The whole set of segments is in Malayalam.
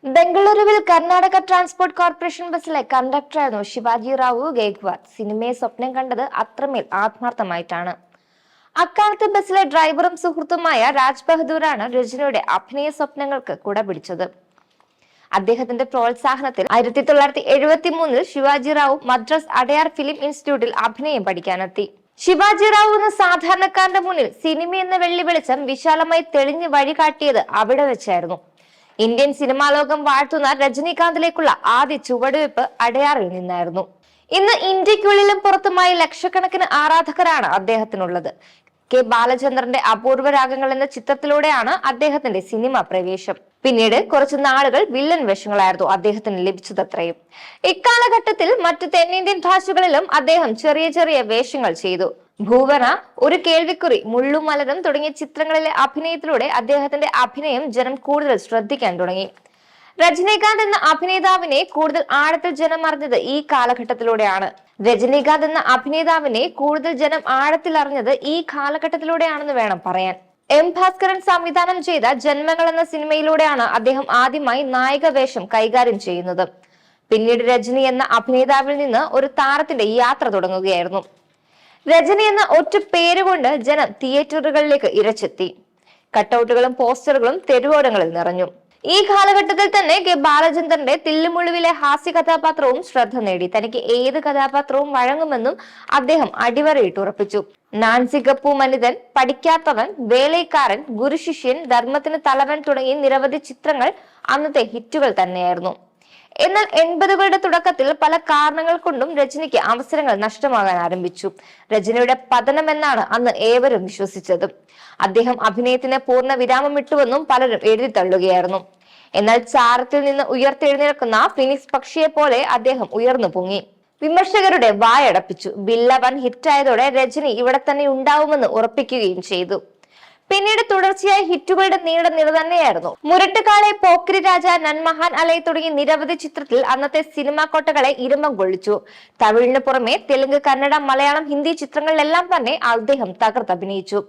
ബംഗളൂരുവിൽ കർണാടക ട്രാൻസ്പോർട്ട് കോർപ്പറേഷൻ ബസ്സിലെ കണ്ടക്ടറായിരുന്നു ശിവാജി റാവു ഗേക്വാദ്. സിനിമയെ സ്വപ്നം കണ്ടത് അത്രമേൽ ആത്മാർത്ഥമായിട്ടാണ്. അക്കാലത്ത് ബസ്സിലെ ഡ്രൈവറും സുഹൃത്തുമായ രാജ് ബഹദൂറാണ് രജനിയുടെ അഭിനയ സ്വപ്നങ്ങൾക്ക് കുടപിടിച്ചത്. അദ്ദേഹത്തിന്റെ പ്രോത്സാഹനത്തിൽ 1973 ശിവാജി റാവു മദ്രാസ് അടയാർ ഫിലിം ഇൻസ്റ്റിറ്റ്യൂട്ടിൽ അഭിനയം പഠിക്കാനെത്തി. ശിവാജി റാവു എന്ന സാധാരണക്കാരന്റെ മുന്നിൽ സിനിമ എന്ന വെള്ളി വെളിച്ചം വിശാലമായി തെളിഞ്ഞു വഴികാട്ടിയത് അവിടെ വെച്ചായിരുന്നു. ഇന്ത്യൻ സിനിമാ ലോകം വാഴ്ത്തുന്ന രജനീകാന്തിലേക്കുള്ള ആദ്യ ചുവടുവെപ്പ് അടയാറിൽ നിന്നായിരുന്നു. ഇന്ന് ഇന്ത്യക്കുള്ളിലും പുറത്തുമായി ലക്ഷക്കണക്കിന് ആരാധകരാണ് അദ്ദേഹത്തിനുള്ളത്. കെ ബാലചന്ദ്രന്റെ അപൂർവ രാഗങ്ങൾ എന്ന ചിത്രത്തിലൂടെയാണ് അദ്ദേഹത്തിന്റെ സിനിമ പ്രവേശം. പിന്നീട് കുറച്ചു നാളുകൾ വില്ലൻ വേഷങ്ങളായിരുന്നു അദ്ദേഹത്തിന് ലഭിച്ചതത്രയും. ഇക്കാലഘട്ടത്തിൽ മറ്റു തെന്നിന്ത്യൻ ഭാഷകളിലും അദ്ദേഹം ചെറിയ ചെറിയ വേഷങ്ങൾ ചെയ്തു. ഭൂവന, ഒരു കേൾവിക്കുറി, മുള്ളും മലരും തുടങ്ങിയ ചിത്രങ്ങളിലെ അഭിനയത്തിലൂടെ അദ്ദേഹത്തിന്റെ അഭിനയം ജനം കൂടുതൽ ശ്രദ്ധിക്കാൻ തുടങ്ങി. രജനീകാന്ത് എന്ന അഭിനേതാവിനെ കൂടുതൽ ആഴത്തിൽ ജനം അറിഞ്ഞത് ഈ കാലഘട്ടത്തിലൂടെയാണ്. ഈ കാലഘട്ടത്തിലൂടെയാണെന്ന് വേണം പറയാൻ. എം ഭാസ്കരൻ സംവിധാനം ചെയ്ത ജന്മങ്ങൾ എന്ന സിനിമയിലൂടെയാണ് അദ്ദേഹം ആദ്യമായി നായിക വേഷം കൈകാര്യം ചെയ്യുന്നത്. പിന്നീട് രജനി എന്ന അഭിനേതാവിൽ നിന്ന് ഒരു താരത്തിന്റെ യാത്ര തുടങ്ങുകയായിരുന്നു. രജനി എന്ന ഒറ്റ പേരുകൊണ്ട് ജനം തിയേറ്ററുകളിലേക്ക് ഇരച്ചെത്തി. കട്ടൗട്ടുകളും പോസ്റ്ററുകളും തെരുവോരങ്ങളിൽ നിറഞ്ഞു. ഈ കാലഘട്ടത്തിൽ തന്നെ കെ ബാലചന്ദ്രന്റെ തില്ലുമുള്ളുവിലെ ഹാസ്യ കഥാപാത്രവും ശ്രദ്ധ നേടി. തനിക്ക് ഏത് കഥാപാത്രവും വഴങ്ങുമെന്നും അദ്ദേഹം അടിവരയിട്ടുറപ്പിച്ചു. നാൻസി കപ്പു മനിതൻ, പഠിക്കാത്തവൻ, വേലൈക്കാരൻ, ഗുരുശിഷ്യൻ, ധർമ്മത്തിന് തലവൻ തുടങ്ങി നിരവധി ചിത്രങ്ങൾ അന്നത്തെ ഹിറ്റുകൾ തന്നെയായിരുന്നു. എന്നാൽ 80കളുടെ തുടക്കത്തിൽ പല കാരണങ്ങൾ കൊണ്ടും രജനിക്ക് അവസരങ്ങൾ നഷ്ടമാകാൻ ആരംഭിച്ചു. രജനിയുടെ പതനം എന്നാണ് അന്ന് ഏവരും വിശ്വസിച്ചത്. അദ്ദേഹം അഭിനയത്തിന് പൂർണ്ണ വിരാമം ഇട്ടുവെന്നും പലരും എഴുതി തള്ളുകയായിരുന്നു. എന്നാൽ ചാരത്തിൽ നിന്ന് ഉയർത്തെഴുന്നേൽക്കുന്ന ഫിനിക്സ് പക്ഷിയെ പോലെ അദ്ദേഹം ഉയർന്നു പൊങ്ങി. വിമർശകരുടെ വായടപ്പിച്ചു. ബില്ല വൻ ഹിറ്റായതോടെ രജനി ഇവിടെ തന്നെ ഉണ്ടാവുമെന്ന് ഉറപ്പിക്കുകയും ചെയ്തു. പിന്നീട് തുടർച്ചയായ ഹിറ്റുകളുടെ നീണ്ട നിര തന്നെയായിരുന്നു. മുരട്ടുകാളെ, പോക്കിരി രാജ, നന്മഹാൻ അലൈ തുടങ്ങി നിരവധി ചിത്രത്തിൽ അന്നത്തെ സിനിമാ കോട്ടകളെ ഇരുമം കൊള്ളിച്ചു. തമിഴിന് പുറമെ തെലുങ്ക്, കന്നഡ, മലയാളം, ഹിന്ദി ചിത്രങ്ങളിലെല്ലാം തന്നെ അദ്ദേഹം തകർത്തഭിനയിച്ചു.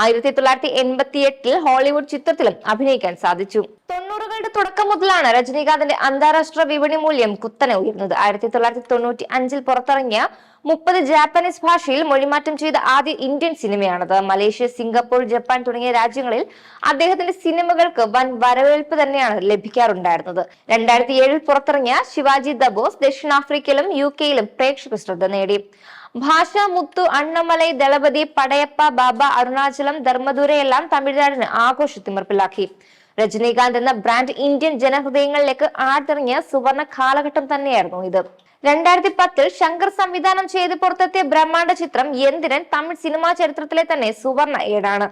1988 ഹോളിവുഡ് ചിത്രത്തിലും അഭിനയിക്കാൻ സാധിച്ചു. 90കളുടെ തുടക്കം മുതലാണ് രജനീകാന്തിന്റെ അന്താരാഷ്ട്ര വിപണി മൂല്യം കുത്തനെ ഉയർന്നത്. 1995 പുറത്തിറങ്ങിയ 30 ജാപ്പനീസ് ഭാഷയിൽ മൊഴിമാറ്റം ചെയ്ത ആദ്യ ഇന്ത്യൻ സിനിമയാണത്. മലേഷ്യ, സിംഗപ്പൂർ, ജപ്പാൻ തുടങ്ങിയ രാജ്യങ്ങളിൽ അദ്ദേഹത്തിന്റെ സിനിമകൾക്ക് വൻ വരവേൽപ്പ് തന്നെയാണ് ലഭിക്കാറുണ്ടായിരുന്നത്. 2007 പുറത്തിറങ്ങിയ ശിവാജി ദ ബോസ് ദക്ഷിണാഫ്രിക്കയിലും UK-യിലും പ്രേക്ഷക ശ്രദ്ധ നേടി. ഭാഷ, മുത്തു, അണ്ണമലൈ, ദളപതി, പടയപ്പ, ബാബ, അരുണാചലം, ധർമ്മദൂരയെല്ലാം തമിഴ്നാടിന് ആഘോഷത്തിമിർപ്പിലാക്കി. രജനീകാന്ത് എന്ന ബ്രാൻഡ് ഇന്ത്യൻ ജനഹൃദയങ്ങളിലേക്ക് ആഴ്ത്തിറങ്ങിയ സുവർണ കാലഘട്ടം തന്നെയായിരുന്നു ഇത്. 2010 ശങ്കർ സംവിധാനം ചെയ്ത് പുറത്തെത്തിയ ബ്രഹ്മാണ്ഡ ചിത്രം യന്ത്രൻ തമിഴ് സിനിമാ ചരിത്രത്തിലെ തന്നെ സുവർണ ഏടാണ്.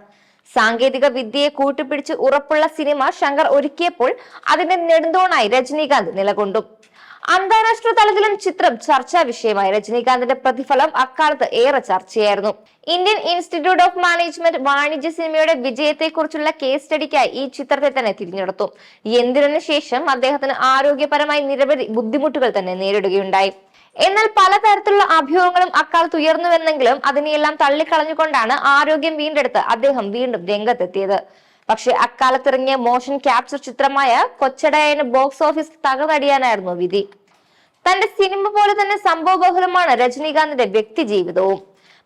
സാങ്കേതിക വിദ്യയെ കൂട്ടുപിടിച്ച് ഉറപ്പുള്ള സിനിമ ശങ്കർ ഒരുക്കിയപ്പോൾ അതിന്റെ നെടുന്തൂണായി രജനീകാന്ത് നിലകൊണ്ടു. അന്താരാഷ്ട്ര തലത്തിലും ചിത്രം ചർച്ചാ വിഷയമായി. രജനീകാന്തിന്റെ പ്രതിഫലം അക്കാലത്ത് ഏറെ ചർച്ചയായിരുന്നു. ഇന്ത്യൻ ഇൻസ്റ്റിറ്റ്യൂട്ട് ഓഫ് മാനേജ്മെന്റ് വാണിജ്യ സിനിമയുടെ വിജയത്തെക്കുറിച്ചുള്ള കേസ് സ്റ്റഡിക്കായി ഈ ചിത്രത്തെ തന്നെ തിരഞ്ഞെടുത്തു. യന്ത്രന് ശേഷം അദ്ദേഹത്തിന് ആരോഗ്യപരമായി നിരവധി ബുദ്ധിമുട്ടുകൾ തന്നെ നേരിടുകയുണ്ടായി. എന്നാൽ പലതരത്തിലുള്ള അഭ്യൂഹങ്ങളും അക്കാലത്ത് ഉയർന്നുവെന്നെങ്കിലും അതിനെയെല്ലാം തള്ളിക്കളഞ്ഞുകൊണ്ടാണ് ആരോഗ്യം വീണ്ടെടുത്ത് അദ്ദേഹം വീണ്ടും രംഗത്തെത്തിയത്. പക്ഷെ അക്കാലത്തിറങ്ങിയ മോഷൻ ക്യാപ്ചർ ചിത്രമായ കൊച്ചടയന് ബോക്സ് ഓഫീസ് തകർന്നടിയാനായിരുന്നു വിധി. തന്റെ സിനിമ പോലെ തന്നെ സംഭവബഹുലമാണ് രജനീകാന്തിന്റെ വ്യക്തി ജീവിതവും.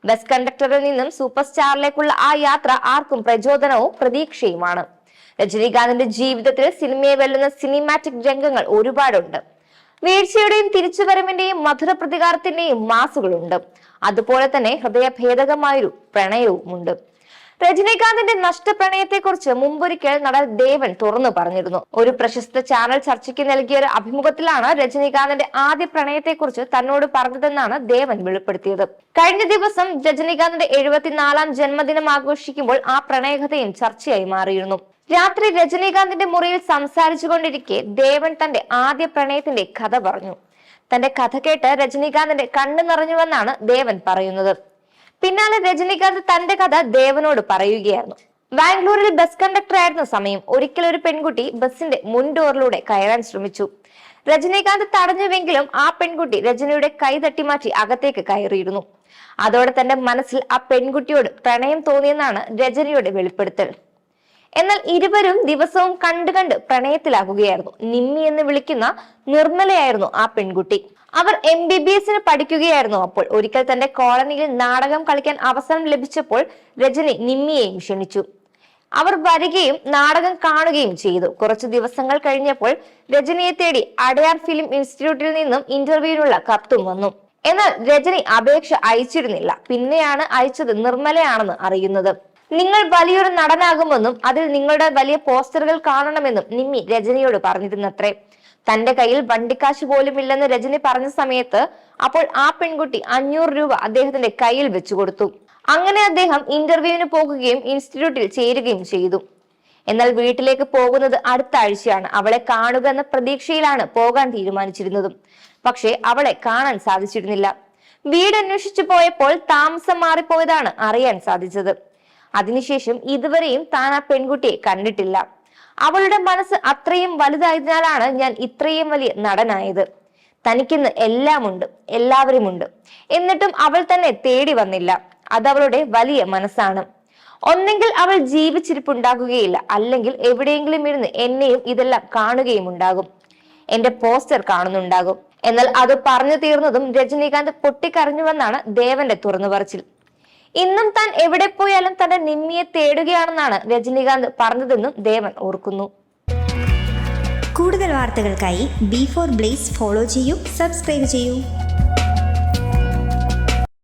ബസ് കണ്ടക്ടറിൽ നിന്നും സൂപ്പർ സ്റ്റാറിലേക്കുള്ള ആ യാത്ര ആർക്കും പ്രചോദനവും പ്രതീക്ഷയുമാണ്. രജനീകാന്തിന്റെ ജീവിതത്തിൽ സിനിമയെ വെല്ലുന്ന സിനിമാറ്റിക് രംഗങ്ങൾ ഒരുപാടുണ്ട്. വീഴ്ചയുടെയും തിരിച്ചുവരവിന്റെയും മധുര പ്രതികാരത്തിന്റെയും മാസുകളുണ്ട്. അതുപോലെ തന്നെ ഹൃദയഭേദകമായൊരു പ്രണയവുമുണ്ട്. രജനീകാന്തിന്റെ നഷ്ടപ്രണയത്തെക്കുറിച്ച് മുമ്പൊരിക്കൽ നടൻ ദേവൻ തുറന്നു പറഞ്ഞിരുന്നു. ഒരു പ്രശസ്ത ചാനൽ ചർച്ചയ്ക്ക് നൽകിയ ഒരു അഭിമുഖത്തിലാണ് രജനീകാന്തിന്റെ ആദ്യ പ്രണയത്തെക്കുറിച്ച് തന്നോട് പറഞ്ഞതെന്നാണ് ദേവൻ വെളിപ്പെടുത്തിയത്. കഴിഞ്ഞ ദിവസം രജനീകാന്തിന്റെ 74ാം ജന്മദിനം ആഘോഷിക്കുമ്പോൾ ആ പ്രണയകഥയും ചർച്ചയായി മാറിയിരുന്നു. രാത്രി രജനീകാന്തിന്റെ മുറിയിൽ സംസാരിച്ചു കൊണ്ടിരിക്കെ ദേവൻ തന്റെ ആദ്യ പ്രണയത്തിന്റെ കഥ പറഞ്ഞു. തന്റെ കഥ കേട്ട് രജനീകാന്തിന്റെ കണ്ണു നിറഞ്ഞുവെന്നാണ് ദേവൻ പറയുന്നത്. പിന്നാലെ രജനീകാന്ത് തന്റെ കഥ ദേവനോട് പറയുകയായിരുന്നു. ബാംഗ്ലൂരിൽ ബസ് കണ്ടക്ടർ ആയിരുന്ന സമയം ഒരിക്കൽ ഒരു പെൺകുട്ടി ബസിന്റെ മുൻ ഡോറിലൂടെ കയറാൻ ശ്രമിച്ചു. രജനീകാന്ത് തടഞ്ഞുവെങ്കിലും ആ പെൺകുട്ടി രജനിയുടെ കൈ തട്ടിമാറ്റി അകത്തേക്ക് കയറിയിരുന്നു. അതോടെ തന്റെ മനസ്സിൽ ആ പെൺകുട്ടിയോട് പ്രണയം തോന്നിയെന്നാണ് രജനിയുടെ വെളിപ്പെടുത്തൽ. എന്നാൽ ഇരുവരും ദിവസവും കണ്ട് പ്രണയത്തിലാകുകയായിരുന്നു. നിമ്മി എന്ന് വിളിക്കുന്ന നിർമ്മലയായിരുന്നു ആ പെൺകുട്ടി. അവർ MBBS പഠിക്കുകയായിരുന്നു. അപ്പോൾ ഒരിക്കൽ തന്റെ കോളനിയിൽ നാടകം കളിക്കാൻ അവസരം ലഭിച്ചപ്പോൾ രജനി നിമ്മിയെയും ക്ഷണിച്ചു. അവർ വരികയും നാടകം കാണുകയും ചെയ്തു. കുറച്ചു ദിവസങ്ങൾ കഴിഞ്ഞപ്പോൾ രജനിയെ തേടി അടയാർ ഫിലിം ഇൻസ്റ്റിറ്റ്യൂട്ടിൽ നിന്നും ഇന്റർവ്യൂവിനുള്ള കത്തും വന്നു. എന്നാൽ രജനി അപേക്ഷ അയച്ചിരുന്നില്ല. പിന്നെയാണ് അയച്ചത് നിർമ്മലയാണെന്ന് അറിയുന്നത്. നിങ്ങൾ വലിയൊരു നടനാകുമെന്നും അതിൽ നിങ്ങളുടെ വലിയ പോസ്റ്ററുകൾ കാണണമെന്നും നിമ്മി രജനിയോട് പറഞ്ഞിരുന്നത്രേ. തന്റെ കയ്യിൽ വണ്ടിക്കാശ് പോലും ഇല്ലെന്ന് രജനി പറഞ്ഞ സമയത്ത് അപ്പോൾ ആ പെൺകുട്ടി 500 രൂപ അദ്ദേഹത്തിന്റെ കയ്യിൽ വെച്ചു കൊടുത്തു. അങ്ങനെ അദ്ദേഹം ഇന്റർവ്യൂവിന് പോകുകയും ഇൻസ്റ്റിറ്റ്യൂട്ടിൽ ചേരുകയും ചെയ്തു. എന്നാൽ വീട്ടിലേക്ക് പോകുന്നത് അടുത്ത ആഴ്ചയാണ്. അവളെ കാണുക എന്ന പ്രതീക്ഷയിലാണ് പോകാൻ തീരുമാനിച്ചിരുന്നതും. പക്ഷേ അവളെ കാണാൻ സാധിച്ചിരുന്നില്ല. വീട് അന്വേഷിച്ചു പോയപ്പോൾ താമസം മാറിപ്പോയതാണ് അറിയാൻ സാധിച്ചത്. അതിനുശേഷം ഇതുവരെയും താൻ ആ പെൺകുട്ടിയെ കണ്ടിട്ടില്ല. അവളുടെ മനസ്സ് അത്രയും വലുതായതിനാലാണ് ഞാൻ ഇത്രയും വലിയ നടനായത്. തനിക്കിന്ന് എല്ലാമുണ്ട്, എല്ലാവരുമുണ്ട്. എന്നിട്ടും അവൾ തന്നെ തേടി വന്നില്ല. അതവളുടെ വലിയ മനസ്സാണ്. ഒന്നെങ്കിൽ അവൾ ജീവിച്ചിരിപ്പുണ്ടാകുകയില്ല, അല്ലെങ്കിൽ എവിടെയെങ്കിലും ഇരുന്ന് എന്നെയും ഇതെല്ലാം കാണുകയും ഉണ്ടാകും. എന്റെ പോസ്റ്റർ കാണുന്നുണ്ടാകും. എന്നാൽ അത് പറഞ്ഞു തീർന്നതും രജനീകാന്ത് പൊട്ടിക്കരഞ്ഞുവെന്നാണ് ദേവന്റെ തുറന്നു പറച്ചിൽ. ഇന്നും താൻ എവിടെ പോയാലും തന്റെ നിമ്മിയെ തേടുകയാണെന്നാണ് രജനീകാന്ത് പറഞ്ഞതെന്നും ദേവൻ ഓർക്കുന്നു. കൂടുതൽ വാർത്തകൾക്കായി B4 Blaze ഫോളോ ചെയ്യൂ, സബ്സ്ക്രൈബ് ചെയ്യൂ.